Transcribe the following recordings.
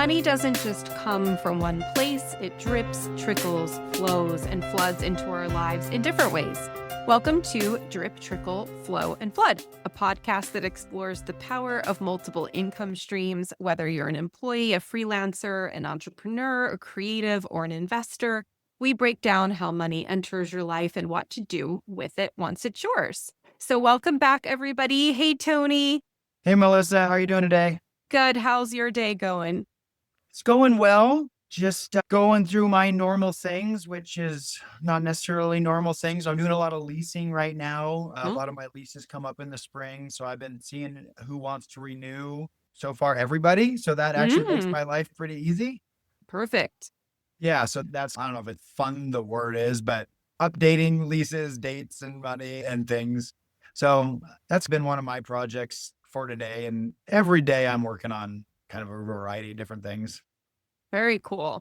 Money doesn't just come from one place. It drips, trickles, flows, and floods into our lives in different ways. Welcome to Drip, Trickle, Flow, and Flood, a podcast that explores the power of multiple income streams, whether you're an employee, a freelancer, an entrepreneur, a creative, or an investor. We break down how money enters your life and what to do with it once it's yours. So welcome back, everybody. Hey, Tony. Hey, Melissa. How are you doing today? Good. How's your day going? It's going well. Just going through my normal things, which is not necessarily normal things. I'm doing a lot of leasing right now. A lot of my leases come up in the spring. So I've been seeing who wants to renew. So far, everybody. So that actually makes my life pretty easy. Perfect. Yeah. So that's, I don't know if it's fun, the word is, but updating leases, dates, and money and things. So that's been one of my projects for today. And every day I'm working on kind of a variety of different things. Very cool.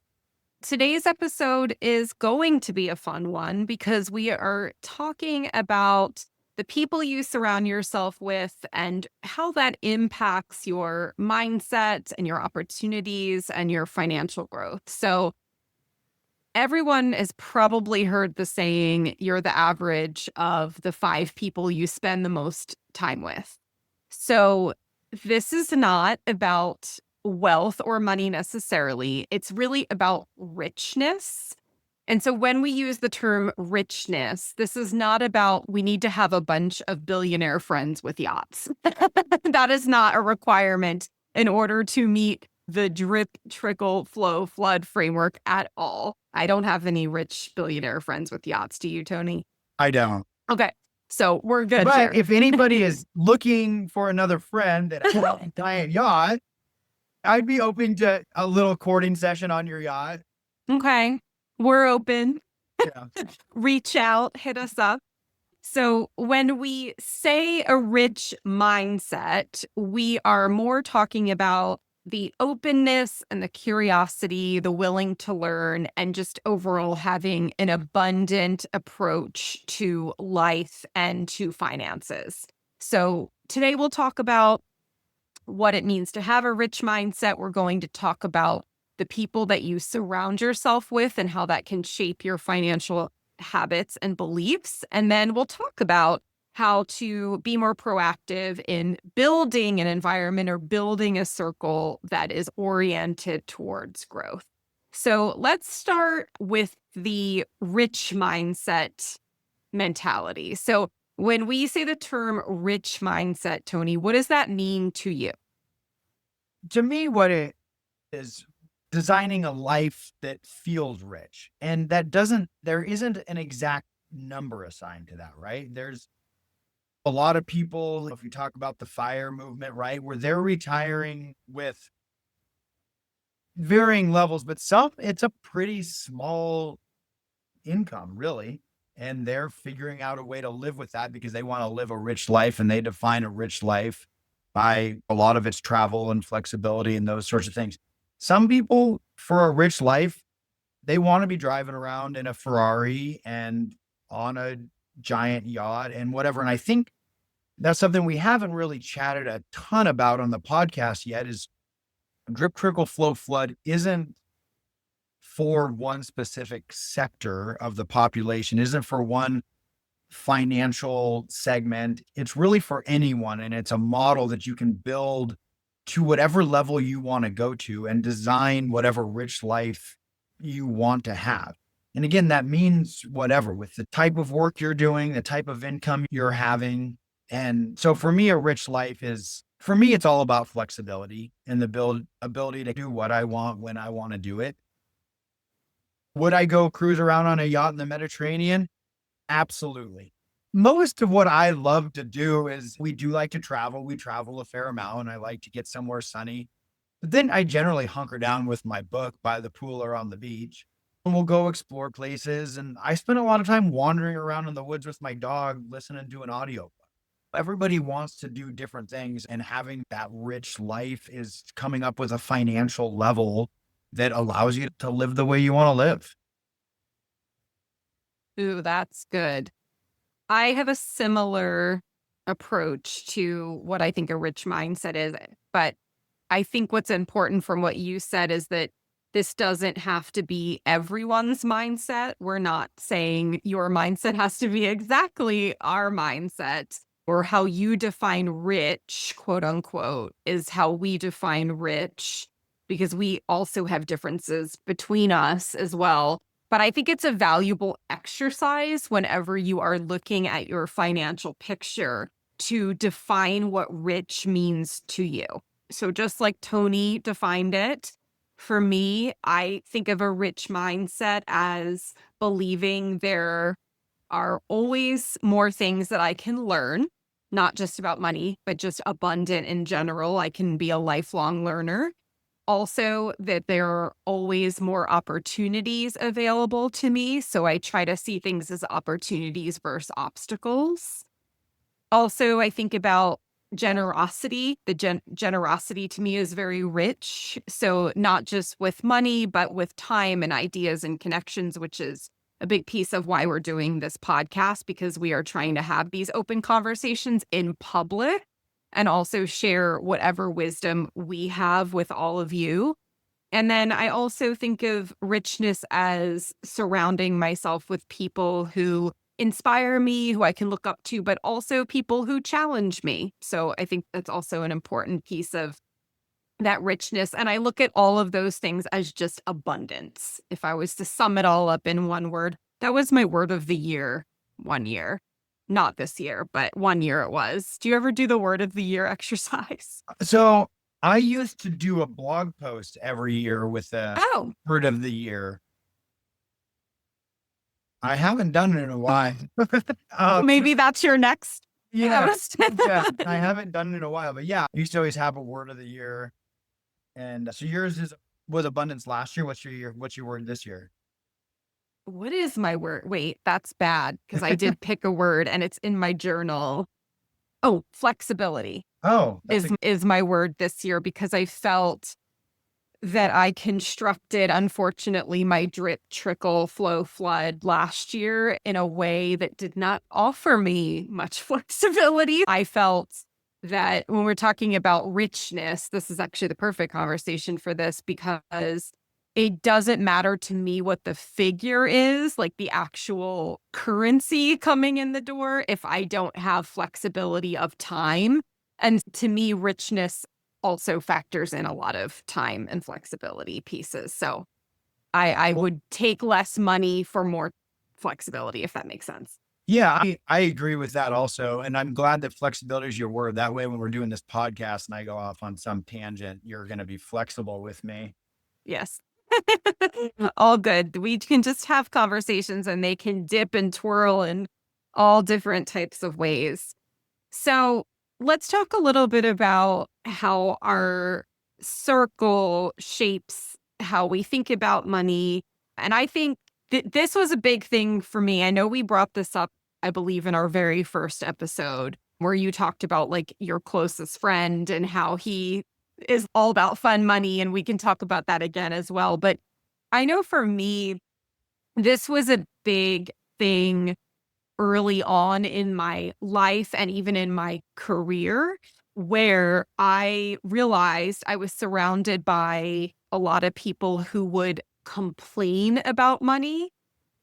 Today's episode is going to be a fun one because we are talking about the people you surround yourself with and how that impacts your mindset and your opportunities and your financial growth. So everyone has probably heard the saying, you're the average of the 5 people you spend the most time with. So this is not about wealth or money necessarily. It's really about richness. And so when we use the term richness, this is not about we need to have a bunch of billionaire friends with yachts. That is not a requirement in order to meet the drip, trickle, flow, flood framework at all. I don't have any rich billionaire friends with yachts. Do you, Tony? I don't. Okay. So we're good But here. if anybody is looking for another friend that has a giant yacht, I'd be open to a little courting session on your yacht. Okay. We're open. Yeah. Reach out, hit us up. So when we say a rich mindset, we are more talking about the openness and the curiosity, the willing to learn, and just overall having an abundant approach to life and to finances. So today we'll talk about what it means to have a rich mindset. We're going to talk about the people that you surround yourself with and how that can shape your financial habits and beliefs. And then we'll talk about how to be more proactive in building an environment or building a circle that is oriented towards growth. So let's start with the rich mindset mentality. So when we say the term rich mindset, Tony, what does that mean to you? To me, what it is designing a life that feels rich. And there isn't an exact number assigned to that, right? There's a lot of people, if you talk about the FIRE movement, right, where they're retiring with varying levels, but it's a pretty small income, really. And they're figuring out a way to live with that because they want to live a rich life, and they define a rich life by a lot of its travel and flexibility and those sorts of things. Some people, for a rich life, they want to be driving around in a Ferrari and on a giant yacht and whatever. And I think that's something we haven't really chatted a ton about on the podcast yet is drip, trickle, flow, flood isn't for one specific sector of the population, isn't for one financial segment. It's really for anyone. And it's a model that you can build to whatever level you want to go to and design whatever rich life you want to have. And again, that means whatever with the type of work you're doing, the type of income you're having. And so for me, a rich life it's all about flexibility and the ability to do what I want when I want to do it. Would I go cruise around on a yacht in the Mediterranean? Absolutely. Most of what I love to do is we do like to travel. We travel a fair amount, and I like to get somewhere sunny. But then I generally hunker down with my book by the pool or on the beach, and we'll go explore places. And I spend a lot of time wandering around in the woods with my dog, listening to an audiobook. Everybody wants to do different things, and having that rich life is coming up with a financial level that allows you to live the way you want to live. Ooh, that's good. I have a similar approach to what I think a rich mindset is, but I think what's important from what you said is that this doesn't have to be everyone's mindset. We're not saying your mindset has to be exactly our mindset, or how you define rich, quote unquote, is how we define rich, because we also have differences between us as well. But I think it's a valuable exercise whenever you are looking at your financial picture to define what rich means to you. So just like Tony defined it, for me, I think of a rich mindset as believing there are always more things that I can learn, not just about money, but just abundant in general. I can be a lifelong learner. Also, that there are always more opportunities available to me. So I try to see things as opportunities versus obstacles. Also, I think about generosity. The generosity to me is very rich. So, not just with money, but with time and ideas and connections, which is a big piece of why we're doing this podcast, because we are trying to have these open conversations in public and also share whatever wisdom we have with all of you. And then I also think of richness as surrounding myself with people who inspire me, who I can look up to, but also people who challenge me. So I think that's also an important piece of that richness. And I look at all of those things as just abundance. If I was to sum it all up in one word, that was my word of the year, one year. Not this year, but one year it was. Do you ever do the word of the year exercise? So I used to do a blog post every year with a Oh, word of the year. I haven't done it in a while. uh, maybe that's your next yeah, post. yeah, I haven't done it in a while, but yeah, I used to always have a word of the year. And so yours is was abundance last year. What's your word this year? What is my word? Wait, that's bad because I did pick a word and it's in my journal. Oh, flexibility Oh, that's a is my word this year, because I felt that I constructed, unfortunately, my drip, trickle, flow, flood last year in a way that did not offer me much flexibility. I felt that when we're talking about richness, this is actually the perfect conversation for this, because it doesn't matter to me what the figure is, like the actual currency coming in the door, if I don't have flexibility of time. And to me, richness also factors in a lot of time and flexibility pieces. So I well, would take less money for more flexibility, if that makes sense. yeah, I agree with that also. And I'm glad that flexibility is your word. That way, when we're doing this podcast and I go off on some tangent, you're going to be flexible with me. Yes. All good. We can just have conversations and they can dip and twirl in all different types of ways. So let's talk a little bit about how our circle shapes how we think about money. And I think this was a big thing for me. I know we brought this up, I believe, in our very first episode, where you talked about like your closest friend and how he is all about fun money. And we can talk about that again as well. But I know for me, this was a big thing early on in my life and even in my career, where I realized I was surrounded by a lot of people who would complain about money.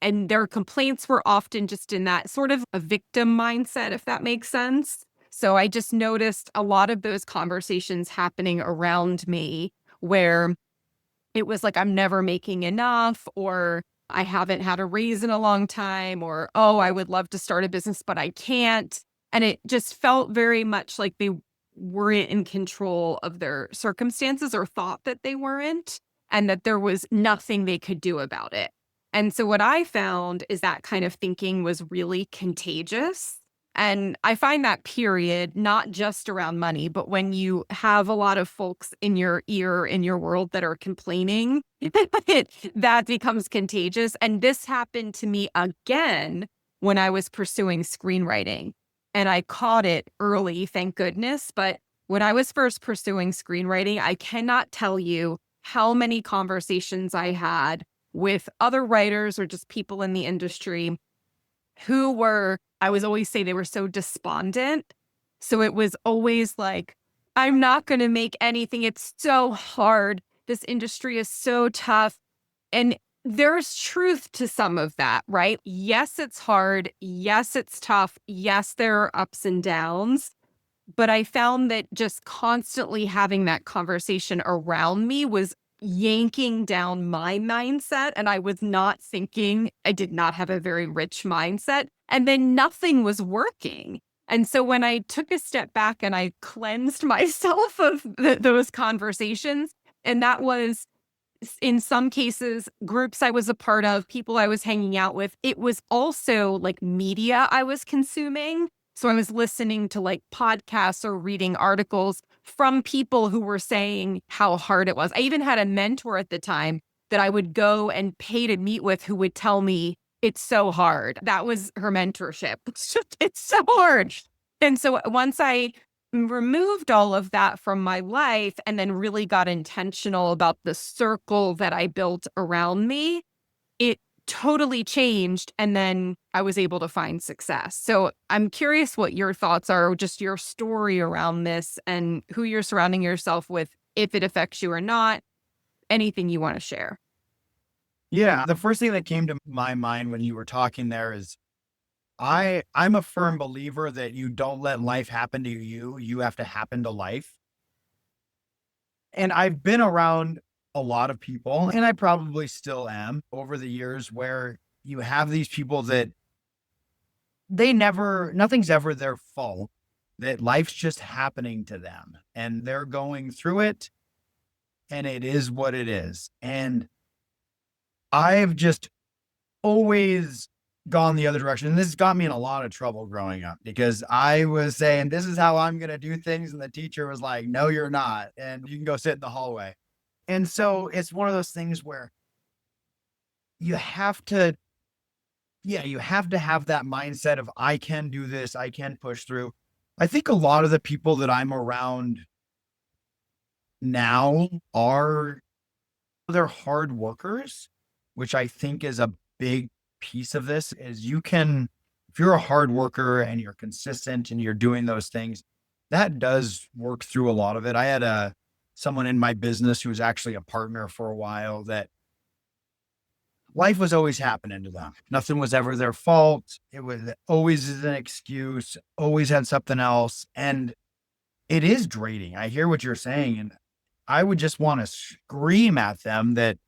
And their complaints were often just in that sort of a victim mindset, if that makes sense. So I just noticed a lot of those conversations happening around me, where it was like, I'm never making enough, or I haven't had a raise in a long time, or, oh, I would love to start a business, but I can't. And it just felt very much like they weren't in control of their circumstances, or thought that they weren't, and that there was nothing they could do about it. And so what I found is that kind of thinking was really contagious. And I find that period, not just around money, but when you have a lot of folks in your ear, in your world that are complaining, that becomes contagious. And this happened to me again when I was pursuing screenwriting. And I caught it early, thank goodness. But when I was first pursuing screenwriting, I cannot tell you how many conversations I had with other writers or just people in the industry who were, I was always say they were so despondent. So it was always like, I'm not going to make anything. It's so hard. This industry is so tough. And there's truth to some of that, right? Yes, it's hard. Yes, it's tough. Yes, there are ups and downs. But I found that just constantly having that conversation around me was yanking down my mindset. And I was not thinking, I did not have a very rich mindset. And then nothing was working. And so when I took a step back and I cleansed myself of those conversations, and that was in some cases, groups I was a part of, people I was hanging out with, it was also like media I was consuming. So I was listening to like podcasts or reading articles from people who were saying how hard it was. I even had a mentor at the time that I would go and pay to meet with who would tell me it's so hard. That was her mentorship. It's so hard. And so once I removed all of that from my life and then really got intentional about the circle that I built around me, it totally changed. And then I was able to find success. So I'm curious what your thoughts are, just your story around this and who you're surrounding yourself with, if it affects you or not, anything you want to share. Yeah. The first thing that came to my mind when you were talking there is I'm a firm believer that you don't let life happen to you. You have to happen to life. And I've been around a lot of people, and I probably still am over the years where you have these people that nothing's ever their fault, that life's just happening to them and they're going through it and it is what it is. And I've just always gone the other direction. And this got me in a lot of trouble growing up because I was saying, this is how I'm going to do things. And the teacher was like, no, you're not. And you can go sit in the hallway. And so it's one of those things where you have to, yeah, you have to have that mindset of, I can do this, I can push through. I think a lot of the people that I'm around now are they're hard workers, which I think is a big piece of this is you can if you're a hard worker and you're consistent and you're doing those things, that does work through a lot of it. I had someone in my business who was actually a partner for a while that life was always happening to them. Nothing was ever their fault. It was always an excuse, always had something else. And it is draining. I hear what you're saying. And I would just want to scream at them that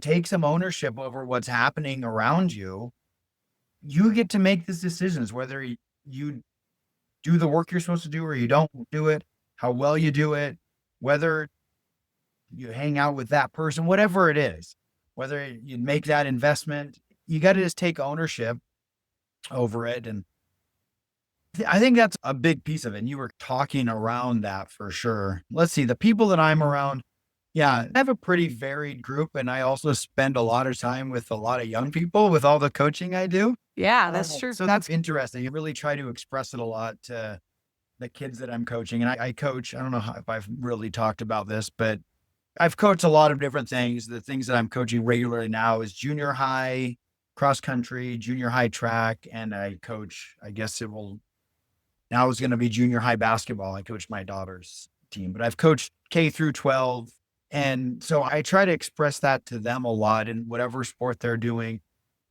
take some ownership over what's happening around you. You get to make these decisions, whether you do the work you're supposed to do or you don't do it, how well you do it, whether you hang out with that person, whatever it is, whether you make that investment, you got to just take ownership over it. And I think that's a big piece of it. And you were talking around that for sure. Let's see, the people that I'm around, yeah, I have a pretty varied group. And I also spend a lot of time with a lot of young people with all the coaching I do. Yeah, that's true. So that's interesting. I really try to express it a lot to the kids that I'm coaching. And I coach, I don't know if I've really talked about this, but I've coached a lot of different things. The things that I'm coaching regularly now is junior high cross country, junior high track, and I coach, I guess it will now it's going to be junior high basketball. I coach my daughter's team, but I've coached K through 12. And so I try to express that to them a lot in whatever sport they're doing.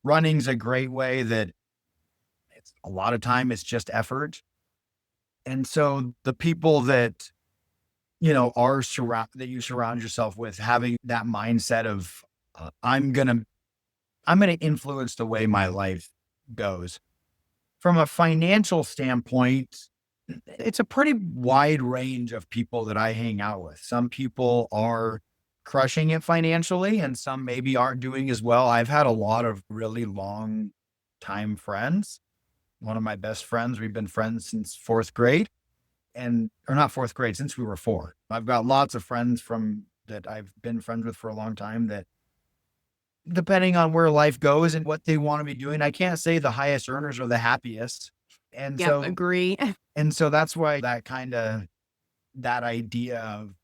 Running's a great way that it's a lot of time it's just effort. And so the people that, that you surround yourself with having that mindset of I'm going to influence the way my life goes. From a financial standpoint, it's a pretty wide range of people that I hang out with. Some people are crushing it financially and some maybe aren't doing as well. I've had a lot of really long time friends. One of my best friends, we've been friends since fourth grade or not fourth grade, since we were four. I've got lots of friends from that I've been friends with for a long time that depending on where life goes and what they want to be doing, I can't say the highest earners are the happiest. And Yep, so agree. And so that's why that idea of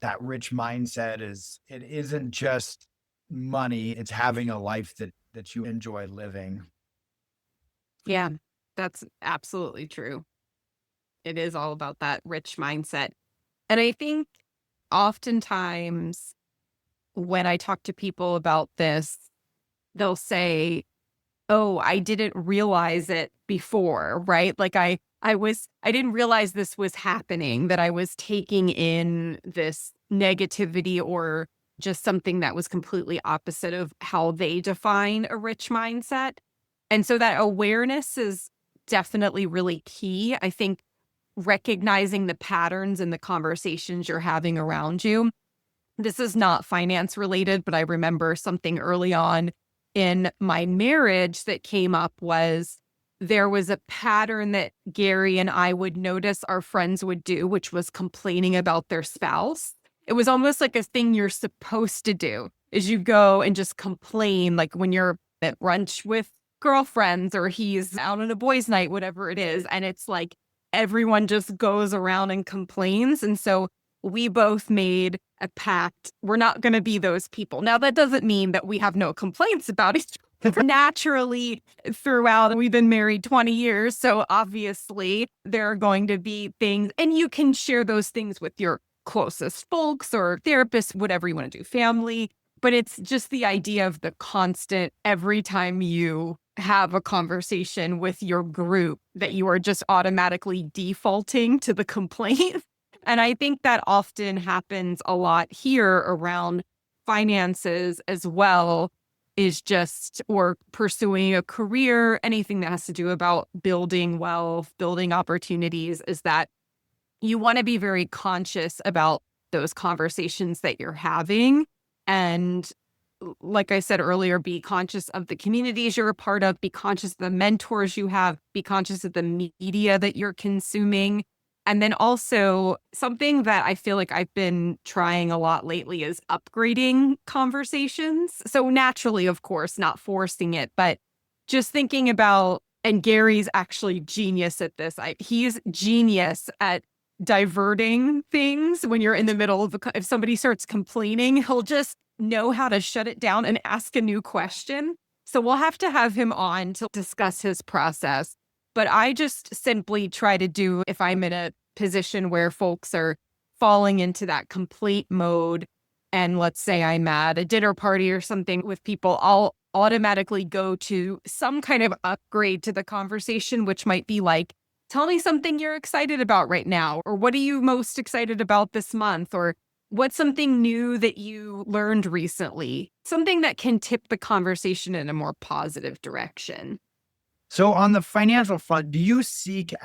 that rich mindset it isn't just money, it's having a life that you enjoy living. Yeah, that's absolutely true. It is all about that rich mindset. And I think oftentimes when I talk to people about this, they'll say, "Oh, I didn't realize it before," right? Like I didn't realize this was happening, that I was taking in this negativity or just something that was completely opposite of how they define a rich mindset. And so that awareness is definitely really key. I think recognizing the patterns in the conversations you're having around you. This is not finance related, but I remember something early on in my marriage that came up was there was a pattern that Gary and I would notice our friends would do, which was complaining about their spouse. It was almost like a thing you're supposed to do is you go and just complain, like when you're at brunch with girlfriends or he's out on a boys' night, whatever it is. And it's like everyone just goes around and complains. And so we both made a pact. We're not going to be those people. Now, that doesn't mean that we have no complaints about each other. Naturally, throughout, we've been married 20 years. So obviously, there are going to be things, and you can share those things with your closest folks or therapists, whatever you want to do, family. But it's just the idea of the constant, every time you have a conversation with your group, that you are just automatically defaulting to the complaint. And I think that often happens a lot here around finances as well, is just, or pursuing a career, anything that has to do about building wealth, building opportunities, is that you want to be very conscious about those conversations that you're having. And like I said earlier, be conscious of the communities you're a part of, be conscious of the mentors you have, be conscious of the media that you're consuming. And then also something that I feel like I've been trying a lot lately is upgrading conversations. So naturally, of course, not forcing it, but just thinking about, and Gary's actually genius at this. He's genius at diverting things when you're in the middle of if somebody starts complaining, he'll just know how to shut it down and ask a new question. So we'll have to have him on to discuss his process. But I just simply try to do, if I'm in a position where folks are falling into that complete mode, and let's say I'm at a dinner party or something with people, I'll automatically go to some kind of upgrade to the conversation, which might be like, tell me something you're excited about right now, or what are you most excited about this month, or what's something new that you learned recently? Something that can tip the conversation in a more positive direction. So on the financial front, do you seek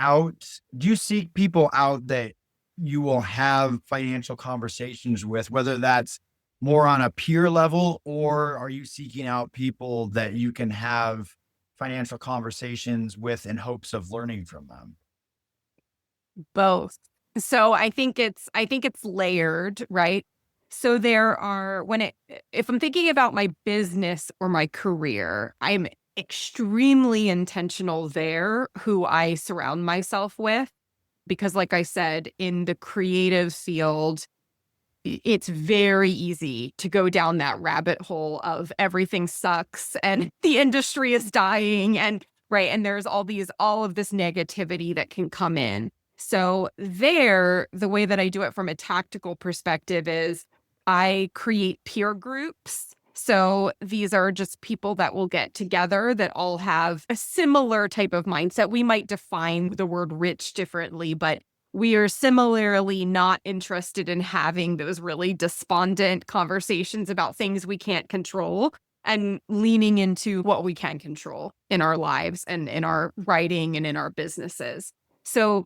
people out that you will have financial conversations with, whether that's more on a peer level, or are you seeking out people that you can have financial conversations with in hopes of learning from them? Both. So I think it's layered, right? So there are if I'm thinking about my business or my career, I'm extremely intentional there who I surround myself with, because like I said, in the creative field, it's very easy to go down that rabbit hole of everything sucks and the industry is dying, and right, and there's all of this negativity that can come in. So there, the way that I do it from a tactical perspective is I create peer groups. So these are just people that will get together that all have a similar type of mindset. We might define the word rich differently, but we are similarly not interested in having those really despondent conversations about things we can't control, and leaning into what we can control in our lives and in our writing and in our businesses. So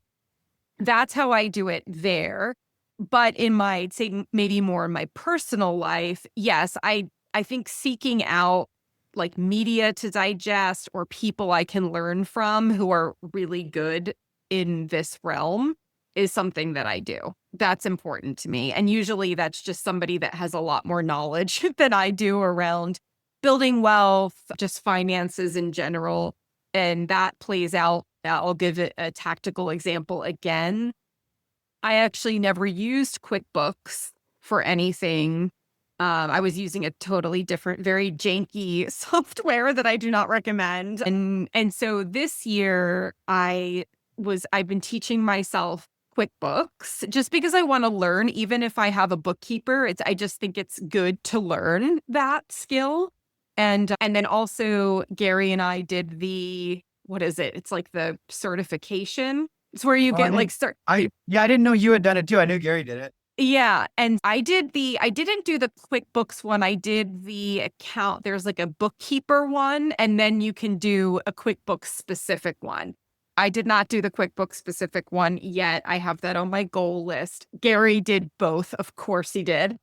that's how I do it there. But in my, say, maybe more in my personal life, yes, I think seeking out like media to digest or people I can learn from who are really good in this realm is something that I do. That's important to me. And usually that's just somebody that has a lot more knowledge than I do around building wealth, just finances in general. And that plays out. I'll give it a tactical example again. I actually never used QuickBooks for anything. I was using a totally different, very janky software that I do not recommend. And so this year I I've been teaching myself QuickBooks just because I want to learn, even if I have a bookkeeper. I just think it's good to learn that skill. And then also Gary and I did what is it? It's like the certification. It's where you Oh, I get like didn't. Yeah, I didn't know you had done it too. I knew Gary did it. yeah, and I didn't do the QuickBooks one. I did the account. There's like a bookkeeper one, and then you can do a QuickBooks specific one. I did not do the QuickBooks specific one yet. I have that on my goal list. Gary did both. Of course he did.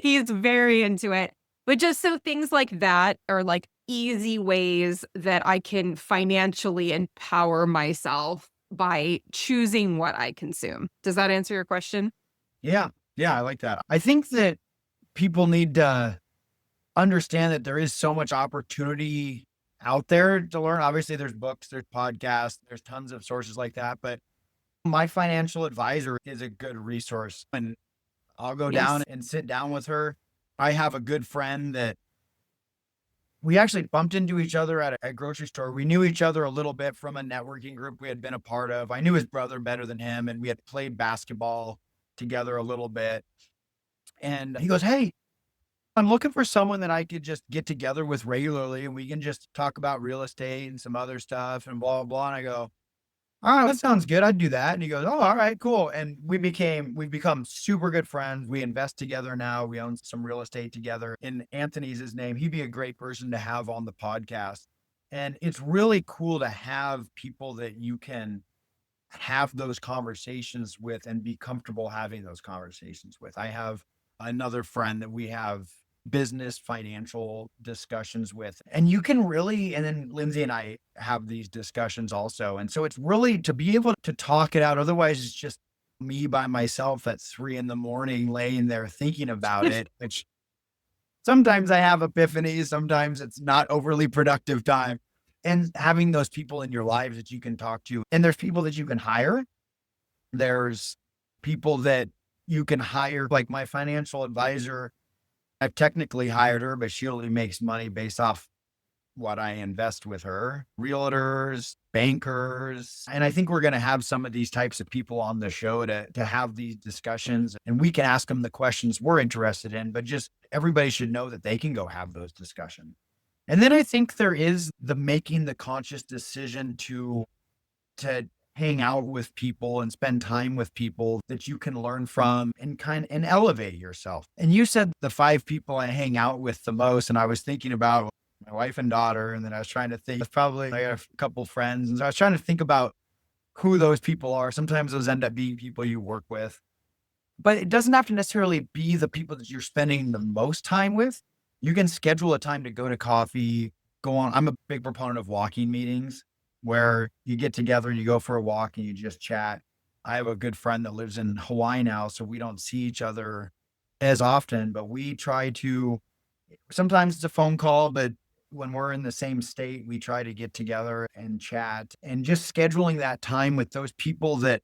He's very into it. But just so things like that are like easy ways that I can financially empower myself by choosing what I consume. Does that answer your question? Yeah. Yeah. I like that. I think that people need to understand that there is so much opportunity out there to learn. Obviously, there's books, there's podcasts, there's tons of sources like that. But my financial advisor is a good resource. And I'll go down Yes. and sit down with her. I have a good friend that we actually bumped into each other at a grocery store. We knew each other a little bit from a networking group we had been a part of. I knew his brother better than him, and we had played basketball together a little bit. And he goes, "Hey, I'm looking for someone that I could just get together with regularly, and we can just talk about real estate and some other stuff and blah, blah, blah." And I go, "All right, that sounds good. I'd do that." And he goes, "Oh, all right, cool." And we've become super good friends. We invest together now. We own some real estate together. And Anthony's his name. He'd be a great person to have on the podcast. And it's really cool to have people that you can have those conversations with and be comfortable having those conversations with. I have another friend that we have business financial discussions with, and you can really, and then Lindsay and I have these discussions also. And so it's really to be able to talk it out. Otherwise, it's just me by myself at 3 in the morning laying there thinking about it, which sometimes I have epiphanies, sometimes it's not overly productive time. And having those people in your lives that you can talk to, and there's people that you can hire. There's people that you can hire, like my financial advisor. I've technically hired her, but she only makes money based off what I invest with her. Realtors, bankers. And I think we're going to have some of these types of people on the show to have these discussions, and we can ask them the questions we're interested in, but just everybody should know that they can go have those discussions. And then I think there is the making the conscious decision to hang out with people and spend time with people that you can learn from and and elevate yourself. And you said the 5 people I hang out with the most, and I was thinking about my wife and daughter, and then I was trying to think probably I got a couple friends, and so I was trying to think about who those people are. Sometimes those end up being people you work with, but it doesn't have to necessarily be the people that you're spending the most time with. You can schedule a time to go to coffee, go on. I'm a big proponent of walking meetings where you get together and you go for a walk and you just chat. I have a good friend that lives in Hawaii now, so we don't see each other as often, but we try to, sometimes it's a phone call, but when we're in the same state, we try to get together and chat, and just scheduling that time with those people that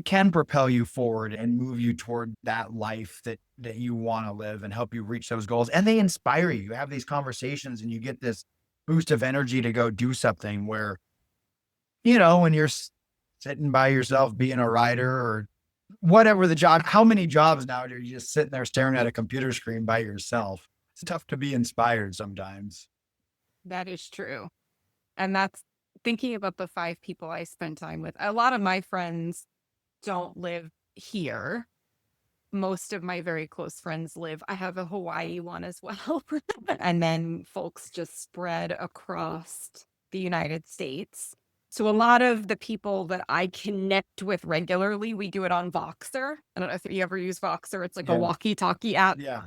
can propel you forward and move you toward that life that you want to live and help you reach those goals. And they inspire you. You have these conversations and you get this boost of energy to go do something where, when you're sitting by yourself being a writer or whatever the job, how many jobs now are you just sitting there staring at a computer screen by yourself? It's tough to be inspired sometimes. That is true. And that's thinking about the 5 people I spend time with. A lot of my friends don't live here. Most of my very close friends live. I have a Hawaii one as well. And then folks just spread across the United States. So a lot of the people that I connect with regularly, we do it on Voxer. I don't know if you ever use Voxer. It's like a Yeah. walkie-talkie app. Yeah.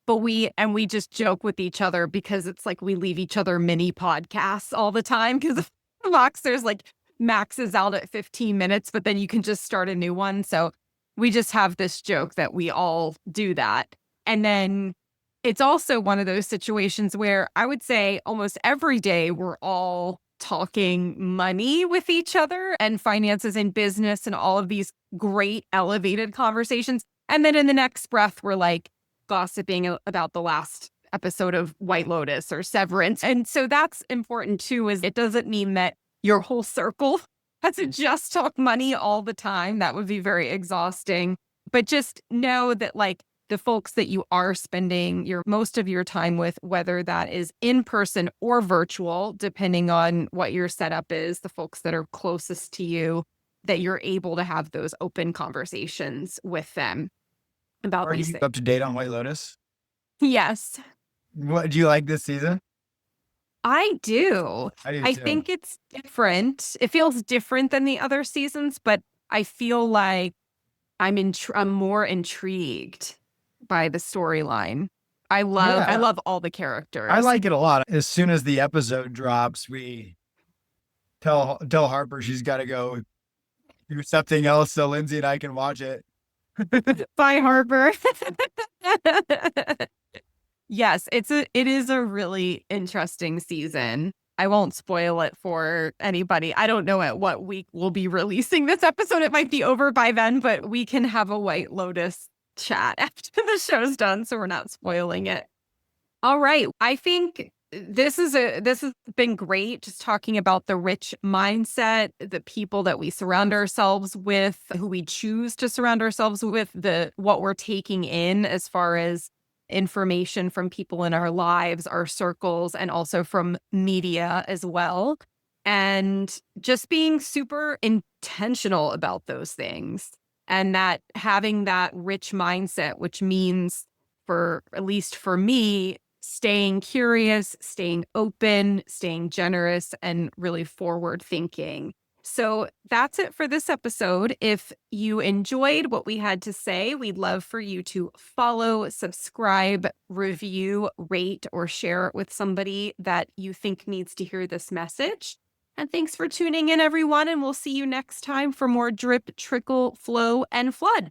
But we just joke with each other because it's like we leave each other mini podcasts all the time because Voxer's like maxes out at 15 minutes, but then you can just start a new one. So we just have this joke that we all do that. And then it's also one of those situations where I would say almost every day we're all talking money with each other and finances and business and all of these great elevated conversations. And then in the next breath, we're like gossiping about the last episode of White Lotus or Severance. And so that's important too, is it doesn't mean that your whole circle has to just talk money all the time. That would be very exhausting. But just know that, like, the folks that you are spending your most of your time with, whether that is in person or virtual, depending on what your setup is, the folks that are closest to you, that you're able to have those open conversations with them about Are these you things. up to date on White Lotus? Yes, What do you like this season? I do. I do I too. think it's different. It feels different than the other seasons, but I feel like I'm more intrigued by the storyline. I Yeah, love all the I characters. like it a lot. As soon as the episode drops, we tell Harper she's got to go do something else so Lindsay and I can watch it. Bye, Harper. Yes, it is a really interesting season. I won't spoil it for anybody. I don't know at what week we'll be releasing this episode. It might be over by then, but we can have a White Lotus chat after the show's done, so we're not spoiling it. All right. I think this has been great, just talking about the rich mindset, the people that we surround ourselves with, who we choose to surround ourselves with, the what we're taking in as far as information from people in our lives, our circles, and also from media as well. And just being super intentional about those things, and that having that rich mindset, which means, for at least for me, staying curious, staying open, staying generous, and really forward thinking. So that's it for this episode. If you enjoyed what we had to say, we'd love for you to follow, subscribe, review, rate, or share it with somebody that you think needs to hear this message. And thanks for tuning in, everyone. And we'll see you next time for more drip, trickle, flow, and flood.